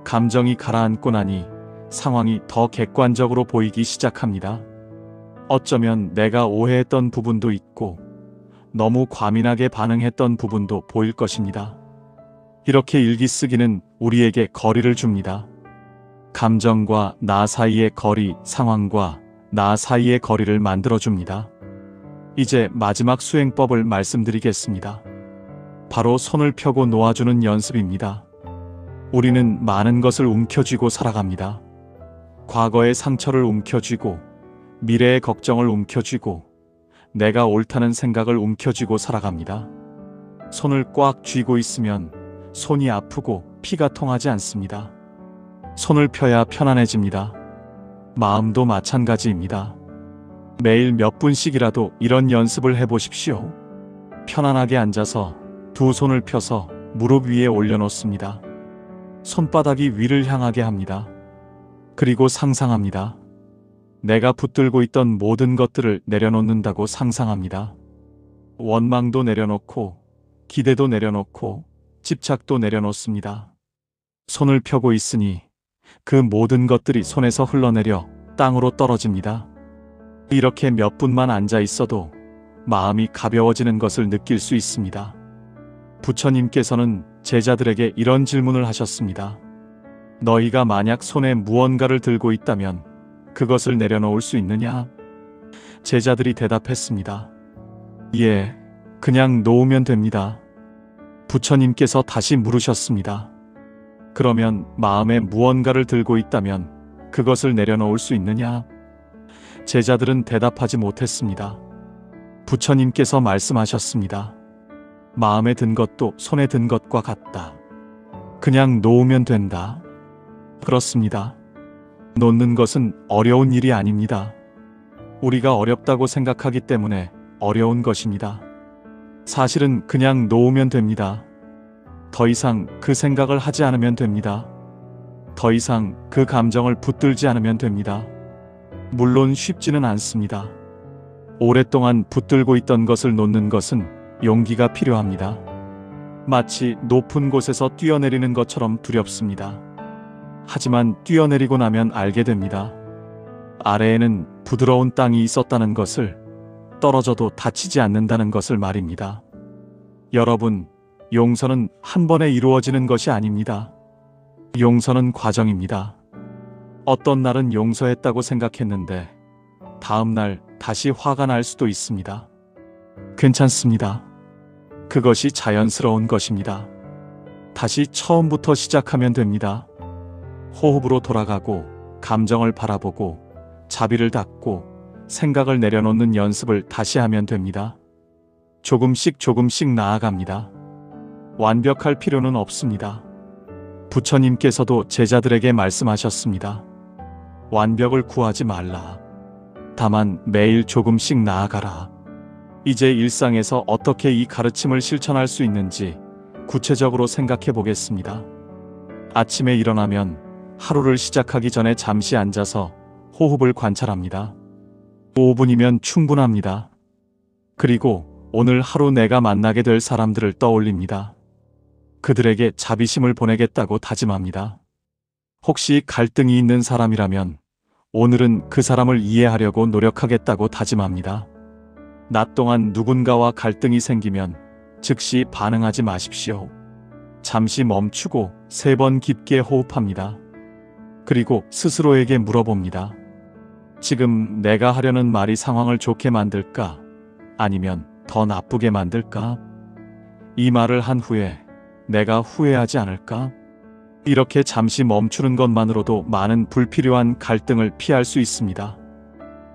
감정이 가라앉고 나니 상황이 더 객관적으로 보이기 시작합니다. 어쩌면 내가 오해했던 부분도 있고 너무 과민하게 반응했던 부분도 보일 것입니다. 이렇게 일기 쓰기는 우리에게 거리를 줍니다. 감정과 나 사이의 거리, 상황과 나 사이의 거리를 만들어줍니다. 이제 마지막 수행법을 말씀드리겠습니다. 바로 손을 펴고 놓아주는 연습입니다. 우리는 많은 것을 움켜쥐고 살아갑니다. 과거의 상처를 움켜쥐고, 미래의 걱정을 움켜쥐고, 내가 옳다는 생각을 움켜쥐고 살아갑니다. 손을 꽉 쥐고 있으면 손이 아프고 피가 통하지 않습니다. 손을 펴야 편안해집니다. 마음도 마찬가지입니다. 매일 몇 분씩이라도 이런 연습을 해보십시오. 편안하게 앉아서 두 손을 펴서 무릎 위에 올려놓습니다. 손바닥이 위를 향하게 합니다. 그리고 상상합니다. 내가 붙들고 있던 모든 것들을 내려놓는다고 상상합니다. 원망도 내려놓고, 기대도 내려놓고, 집착도 내려놓습니다. 손을 펴고 있으니 그 모든 것들이 손에서 흘러내려 땅으로 떨어집니다. 이렇게 몇 분만 앉아 있어도 마음이 가벼워지는 것을 느낄 수 있습니다. 부처님께서는 제자들에게 이런 질문을 하셨습니다. 너희가 만약 손에 무언가를 들고 있다면 그것을 내려놓을 수 있느냐? 제자들이 대답했습니다. 예, 그냥 놓으면 됩니다. 부처님께서 다시 물으셨습니다. 그러면 마음에 무언가를 들고 있다면 그것을 내려놓을 수 있느냐? 제자들은 대답하지 못했습니다. 부처님께서 말씀하셨습니다. 마음에 든 것도 손에 든 것과 같다. 그냥 놓으면 된다. 그렇습니다. 놓는 것은 어려운 일이 아닙니다. 우리가 어렵다고 생각하기 때문에 어려운 것입니다. 사실은 그냥 놓으면 됩니다. 더 이상 그 생각을 하지 않으면 됩니다. 더 이상 그 감정을 붙들지 않으면 됩니다. 물론 쉽지는 않습니다. 오랫동안 붙들고 있던 것을 놓는 것은 용기가 필요합니다. 마치 높은 곳에서 뛰어내리는 것처럼 두렵습니다. 하지만 뛰어내리고 나면 알게 됩니다. 아래에는 부드러운 땅이 있었다는 것을, 떨어져도 다치지 않는다는 것을 말입니다. 여러분, 용서는 한 번에 이루어지는 것이 아닙니다. 용서는 과정입니다. 어떤 날은 용서했다고 생각했는데 다음 날 다시 화가 날 수도 있습니다. 괜찮습니다. 그것이 자연스러운 것입니다. 다시 처음부터 시작하면 됩니다. 호흡으로 돌아가고, 감정을 바라보고, 자비를 닫고, 생각을 내려놓는 연습을 다시 하면 됩니다. 조금씩 조금씩 나아갑니다. 완벽할 필요는 없습니다. 부처님께서도 제자들에게 말씀하셨습니다. 완벽을 구하지 말라. 다만 매일 조금씩 나아가라. 이제 일상에서 어떻게 이 가르침을 실천할 수 있는지 구체적으로 생각해 보겠습니다. 아침에 일어나면 하루를 시작하기 전에 잠시 앉아서 호흡을 관찰합니다. 5분이면 충분합니다. 그리고 오늘 하루 내가 만나게 될 사람들을 떠올립니다. 그들에게 자비심을 보내겠다고 다짐합니다. 혹시 갈등이 있는 사람이라면 오늘은 그 사람을 이해하려고 노력하겠다고 다짐합니다. 낮 동안 누군가와 갈등이 생기면 즉시 반응하지 마십시오. 잠시 멈추고 3번 깊게 호흡합니다. 그리고 스스로에게 물어봅니다. 지금 내가 하려는 말이 상황을 좋게 만들까? 아니면 더 나쁘게 만들까? 이 말을 한 후에 내가 후회하지 않을까? 이렇게 잠시 멈추는 것만으로도 많은 불필요한 갈등을 피할 수 있습니다.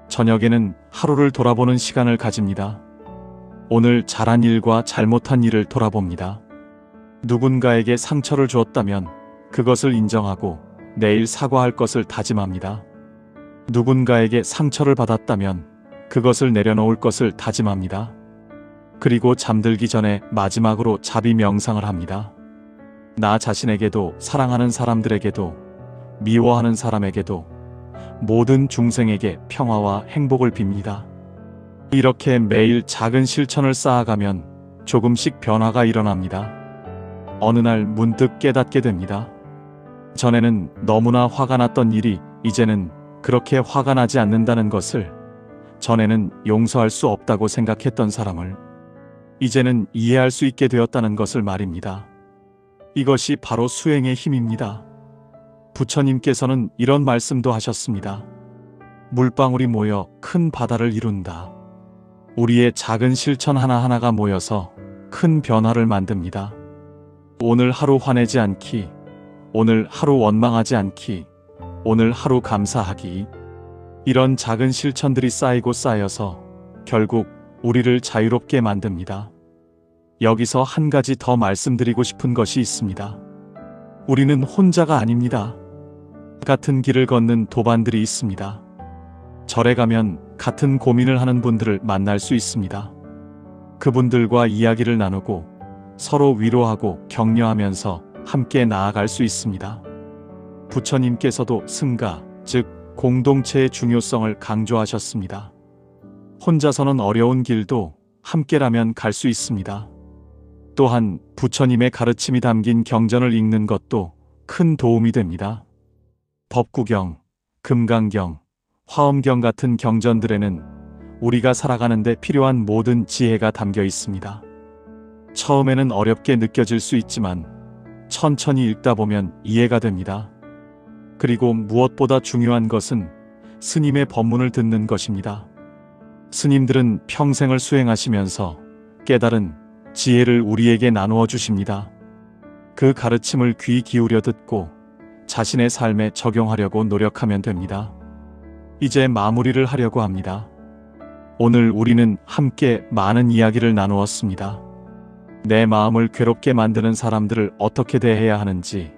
저녁에는 하루를 돌아보는 시간을 가집니다. 오늘 잘한 일과 잘못한 일을 돌아봅니다. 누군가에게 상처를 주었다면 그것을 인정하고 내일 사과할 것을 다짐합니다. 누군가에게 상처를 받았다면 그것을 내려놓을 것을 다짐합니다. 그리고 잠들기 전에 마지막으로 자비 명상을 합니다. 나 자신에게도 사랑하는 사람들에게도 미워하는 사람에게도 모든 중생에게 평화와 행복을 빕니다. 이렇게 매일 작은 실천을 쌓아가면 조금씩 변화가 일어납니다. 어느 날 문득 깨닫게 됩니다. 전에는 너무나 화가 났던 일이 이제는 그렇게 화가 나지 않는다는 것을, 전에는 용서할 수 없다고 생각했던 사람을 이제는 이해할 수 있게 되었다는 것을 말입니다. 이것이 바로 수행의 힘입니다. 부처님께서는 이런 말씀도 하셨습니다. 물방울이 모여 큰 바다를 이룬다. 우리의 작은 실천 하나하나가 모여서 큰 변화를 만듭니다. 오늘 하루 화내지 않기, 오늘 하루 원망하지 않기, 오늘 하루 감사하기. 이런 작은 실천들이 쌓이고 쌓여서 결국 우리를 자유롭게 만듭니다. 여기서 한 가지 더 말씀드리고 싶은 것이 있습니다. 우리는 혼자가 아닙니다. 같은 길을 걷는 도반들이 있습니다. 절에 가면 같은 고민을 하는 분들을 만날 수 있습니다. 그분들과 이야기를 나누고 서로 위로하고 격려하면서 함께 나아갈 수 있습니다. 부처님께서도 승가, 즉 공동체의 중요성을 강조하셨습니다. 혼자서는 어려운 길도 함께라면 갈 수 있습니다. 또한 부처님의 가르침이 담긴 경전을 읽는 것도 큰 도움이 됩니다. 법구경, 금강경, 화엄경 같은 경전들에는 우리가 살아가는 데 필요한 모든 지혜가 담겨 있습니다. 처음에는 어렵게 느껴질 수 있지만 천천히 읽다 보면 이해가 됩니다. 그리고 무엇보다 중요한 것은 스님의 법문을 듣는 것입니다. 스님들은 평생을 수행하시면서 깨달은 지혜를 우리에게 나누어 주십니다. 그 가르침을 귀 기울여 듣고 자신의 삶에 적용하려고 노력하면 됩니다. 이제 마무리를 하려고 합니다. 오늘 우리는 함께 많은 이야기를 나누었습니다. 내 마음을 괴롭게 만드는 사람들을 어떻게 대해야 하는지,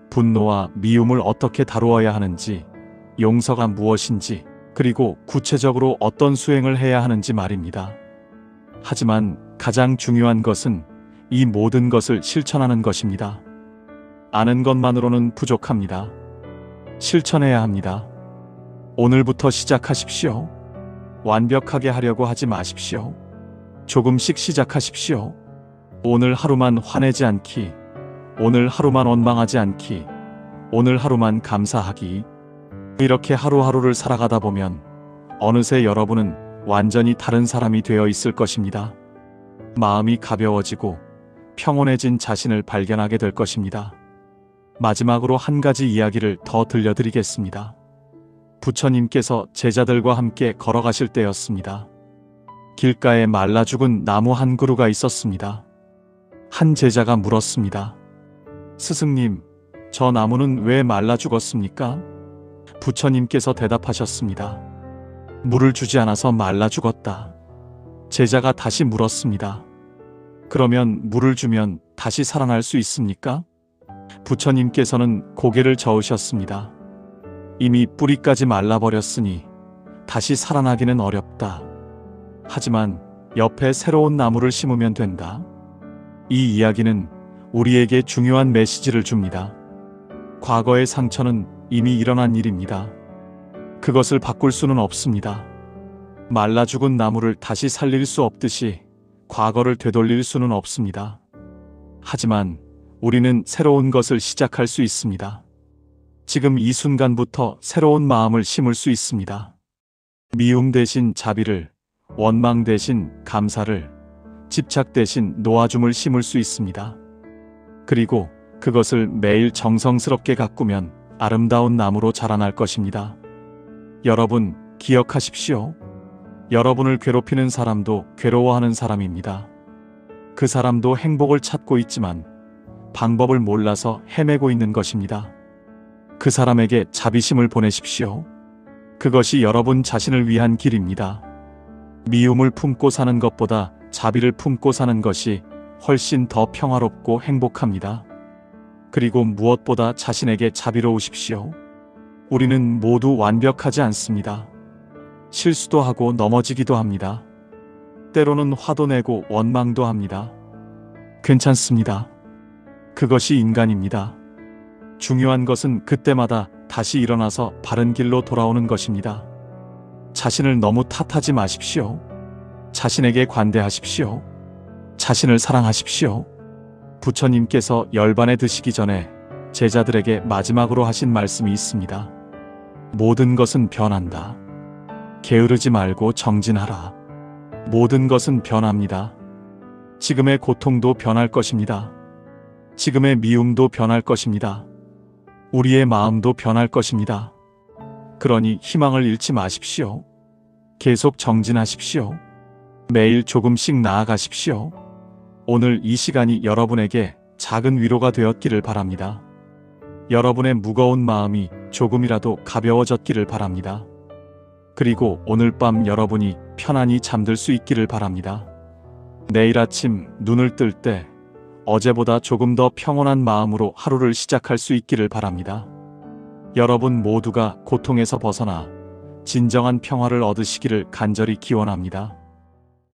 분노와 미움을 어떻게 다루어야 하는지, 용서가 무엇인지, 그리고 구체적으로 어떤 수행을 해야 하는지 말입니다. 하지만 가장 중요한 것은 이 모든 것을 실천하는 것입니다. 아는 것만으로는 부족합니다. 실천해야 합니다. 오늘부터 시작하십시오. 완벽하게 하려고 하지 마십시오. 조금씩 시작하십시오. 오늘 하루만 화내지 않기, 오늘 하루만 원망하지 않기, 오늘 하루만 감사하기. 이렇게 하루하루를 살아가다 보면 어느새 여러분은 완전히 다른 사람이 되어 있을 것입니다. 마음이 가벼워지고 평온해진 자신을 발견하게 될 것입니다. 마지막으로 한 가지 이야기를 더 들려드리겠습니다. 부처님께서 제자들과 함께 걸어가실 때였습니다. 길가에 말라 죽은 나무 한 그루가 있었습니다. 한 제자가 물었습니다. 스승님, 저 나무는 왜 말라 죽었습니까? 부처님께서 대답하셨습니다. 물을 주지 않아서 말라 죽었다. 제자가 다시 물었습니다. 그러면 물을 주면 다시 살아날 수 있습니까? 부처님께서는 고개를 저으셨습니다. 이미 뿌리까지 말라버렸으니 다시 살아나기는 어렵다. 하지만 옆에 새로운 나무를 심으면 된다. 이 이야기는 우리에게 중요한 메시지를 줍니다. 과거의 상처는 이미 일어난 일입니다. 그것을 바꿀 수는 없습니다. 말라 죽은 나무를 다시 살릴 수 없듯이 과거를 되돌릴 수는 없습니다. 하지만 우리는 새로운 것을 시작할 수 있습니다. 지금 이 순간부터 새로운 마음을 심을 수 있습니다. 미움 대신 자비를, 원망 대신 감사를, 집착 대신 놓아줌을 심을 수 있습니다. 그리고 그것을 매일 정성스럽게 가꾸면 아름다운 나무로 자라날 것입니다. 여러분, 기억하십시오. 여러분을 괴롭히는 사람도 괴로워하는 사람입니다. 그 사람도 행복을 찾고 있지만 방법을 몰라서 헤매고 있는 것입니다. 그 사람에게 자비심을 보내십시오. 그것이 여러분 자신을 위한 길입니다. 미움을 품고 사는 것보다 자비를 품고 사는 것이 훨씬 더 평화롭고 행복합니다. 그리고 무엇보다 자신에게 자비로우십시오. 우리는 모두 완벽하지 않습니다. 실수도 하고 넘어지기도 합니다. 때로는 화도 내고 원망도 합니다. 괜찮습니다. 그것이 인간입니다. 중요한 것은 그때마다 다시 일어나서 바른 길로 돌아오는 것입니다. 자신을 너무 탓하지 마십시오. 자신에게 관대하십시오. 자신을 사랑하십시오. 부처님께서 열반에 드시기 전에 제자들에게 마지막으로 하신 말씀이 있습니다. 모든 것은 변한다. 게으르지 말고 정진하라. 모든 것은 변합니다. 지금의 고통도 변할 것입니다. 지금의 미움도 변할 것입니다. 우리의 마음도 변할 것입니다. 그러니 희망을 잃지 마십시오. 계속 정진하십시오. 매일 조금씩 나아가십시오. 오늘 이 시간이 여러분에게 작은 위로가 되었기를 바랍니다. 여러분의 무거운 마음이 조금이라도 가벼워졌기를 바랍니다. 그리고 오늘 밤 여러분이 편안히 잠들 수 있기를 바랍니다. 내일 아침 눈을 뜰 때 어제보다 조금 더 평온한 마음으로 하루를 시작할 수 있기를 바랍니다. 여러분 모두가 고통에서 벗어나 진정한 평화를 얻으시기를 간절히 기원합니다.